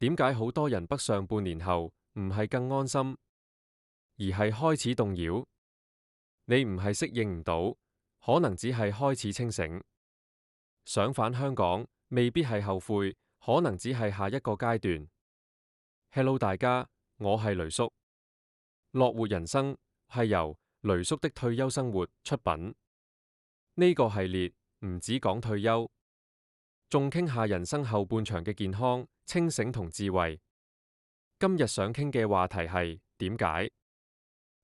點解好多人北上半年後唔係更安心，而係開始動搖？你唔係適應唔到，可能只係開始清醒。想返香港未必係後悔，可能只係下一個階段。Hello 大家，我係雷叔。樂活人生係由雷叔的退休生活出品。呢個系列唔止講退休，仲傾下人生後半場嘅健康、清醒同智慧。今日想傾嘅話題係點解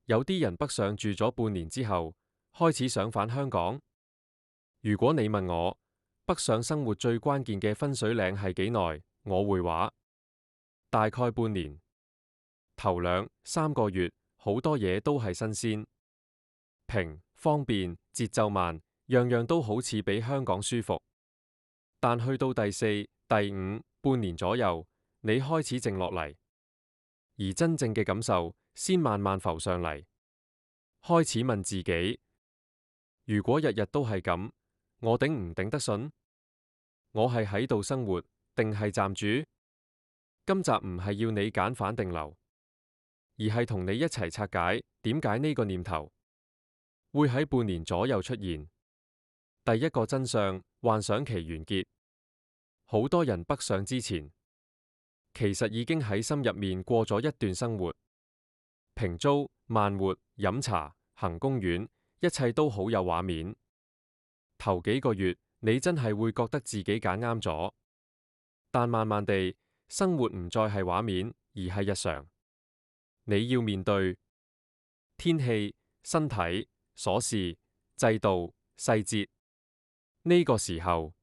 有啲人北上住咗半年之後，開始想返香港？如果你問我北上生活最關鍵嘅分水嶺係幾耐，我會話大概半年。頭2-3個月好多嘢都係新鮮、平、方便、節奏慢，樣樣都好似比香港舒服。但去到第4、第5半年左右，你開始靜落嚟，而真正嘅感受先慢慢浮上嚟。開始問自己：如果日日都係咁，我頂唔頂得順？我係喺度生活定係暫住？今集唔係要你揀返定留，而係同你一齊拆解點解呢個念頭會喺半年左右出現。第一個真相，幻想期完結。好多人北上之前，其實已經喺心入面過咗一段生活，平租、慢活、飲茶、行公園，一切都好有畫面。頭幾個月，你真係會覺得自己揀啱咗，但慢慢地，生活唔再係畫面，而係日常。你要面對天氣、身體、瑣事、制度、細節。呢個時候，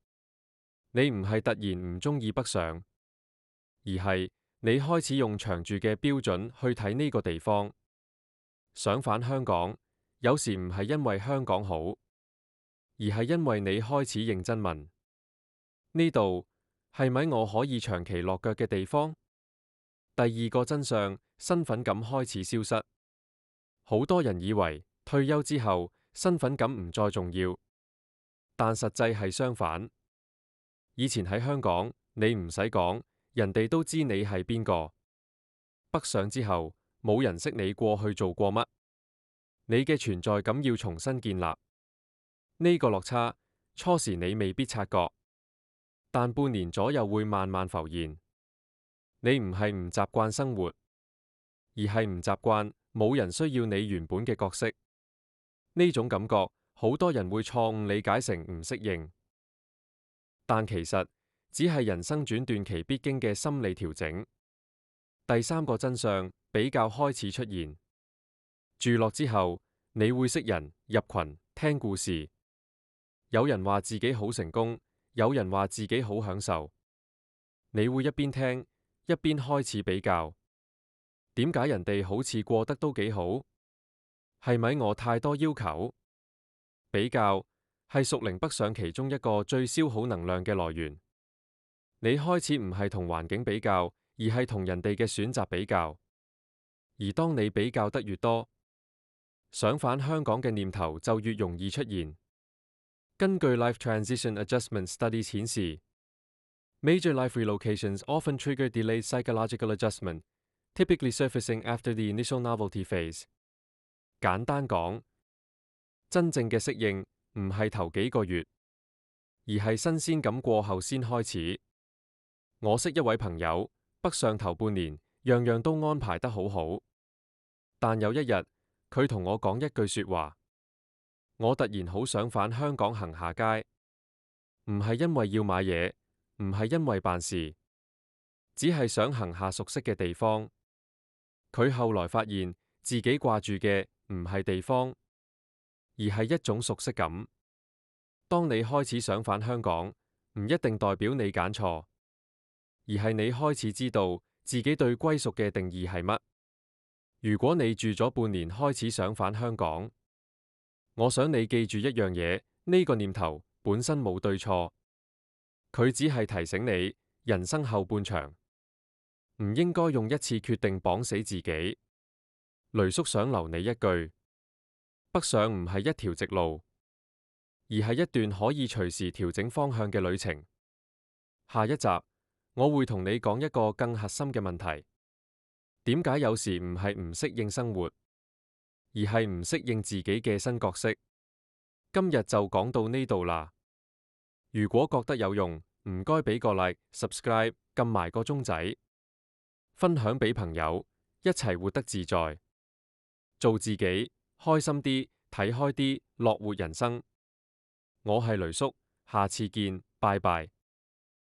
你唔係突然唔中意北上，而係你開始用長住嘅標準去睇呢個地方。想返香港，有時唔係因為香港好，而係因為你開始認真問：呢度係咪我可以長期落腳嘅地方？第二個真相，身份感開始消失。好多人以為退休之後身份感唔再重要，但實際係相反。以前喺香港，你唔使講，人哋都知你係邊個。北上之後，冇人識你過去做過乜，你嘅存在感要重新建立。呢個落差，初時你未必察覺，但半年左右會慢慢浮現。你唔係唔習慣生活，而係唔習慣冇人需要你原本嘅角色。呢種感覺，好多人會錯誤理解成唔適應，但其實只係人生轉段期必經嘅心理調整。第三個真相，比較開始出現。住落之後，你會識人、入群、聽故事。有人話自己好成功，有人話自己好享受。你會一邊聽，一邊開始比較。點解人哋好似過得都幾好？係咪我太多要求？比較係屬靈北上其中一個最消耗能量嘅來源。你開始唔係同環境比較，而係同人哋嘅選擇比較。而當你比較得越多，想返香港嘅念頭就越容易出現。根據 Life Transition Adjustment Studies 顯示，Major life relocations often trigger delayed psychological adjustment, typically surfacing after the initial novelty phase。簡單講，真正嘅適應唔係頭幾個月，而係新鮮感過後先開始。我識一位朋友，北上頭半年，樣樣都安排得好好，但有一日，佢同我講一句說話，我突然好想返香港行下街，唔係因為要買嘢，唔係因為辦事，只係想行下熟悉嘅地方。佢後來發現自己掛住嘅唔係地方，而係一種熟悉感。當你開始想返香港，唔一定代表你揀錯，而係你開始知道自己對歸屬嘅定義係乜。如果你住咗半年開始想返香港，我想你記住一樣嘢，呢個念頭本身冇對錯，佢只係提醒你人生後半場唔應該用一次決定綁死自己。雷叔想留你一句：北上唔係一條直路，而係一段可以隨時調整方向嘅旅程。下一集我會同你講一個更核心嘅問題：點解有時唔係唔適應生活，而係唔適應自己嘅新角色？今日就講到呢度啦。如果覺得有用，唔該俾個 like、subscribe，撳埋個鐘仔，分享俾朋友，一齊活得自在，做自己，開心啲，睇開啲，樂活人生。我係雷叔，下次見，拜拜。